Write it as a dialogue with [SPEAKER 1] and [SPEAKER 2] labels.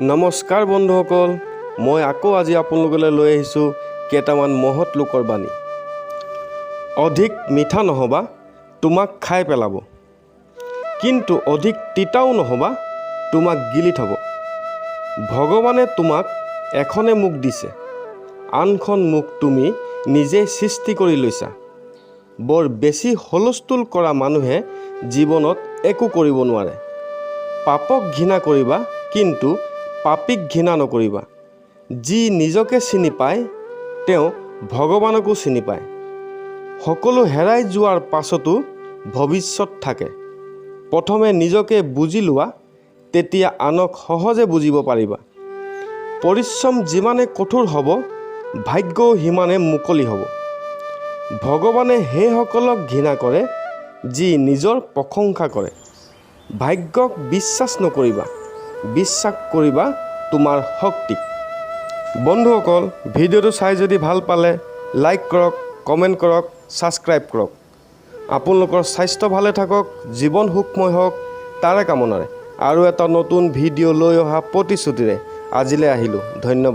[SPEAKER 1] নমস্কাৰ বন্ধুসকল, মই আকৌ আজি আপোনালোকলৈ লৈ আহিছোঁ কেইটামান মহৎ লোকৰ বাণী। অধিক মিঠা নহবা, তোমাক খাই পেলাব, কিন্তু অধিক তিতাও নহবা, তোমাক গিলি থ'ব। ভগৱানে তোমাক এখনে মুখ দিছে, আনখন মুখ তুমি নিজেই সৃষ্টি কৰি লৈছা। বৰ বেছি হুলস্থুল কৰা মানুহে জীৱনত একো কৰিব নোৱাৰে। পাপক ঘৃণা কৰিবা, কিন্তু পাপীক ঘৃণা নকৰিবা। যি নিজকে চিনি পায় তেওঁ ভগৱানকো চিনি পায়। সকলো হেৰাই যোৱাৰ পাছতো ভৱিষ্যত থাকে। প্ৰথমে নিজকে বুজি লোৱা, তেতিয়া আনক সহজে বুজিব পাৰিবা। পৰিশ্ৰম যিমানে কঠোৰ হ'ব, ভাগ্যও সিমানে মুকলি হ'ব। ভগৱানে সেইসকলক ঘৃণা কৰে যি নিজৰ প্ৰশংসা কৰে। ভাগ্যক বিশ্বাস নকৰিবা, বিশ্বাস কৰিবা তোমাৰ শক্তিক। বন্ধুসকল, ভিডিঅ'টো চাই যদি ভাল পালে লাইক কৰক, কমেণ্ট কৰক, ছাবস্ক্ৰাইব কৰক। আপোনালোকৰ স্বাস্থ্য ভালে থাকক, জীৱন সুখময় হওক, তাৰে কামনাৰে আৰু এটা নতুন ভিডিঅ' লৈ অহা প্ৰতিশ্ৰুতিৰে আজিলৈ আহিলোঁ। ধন্যবাদ।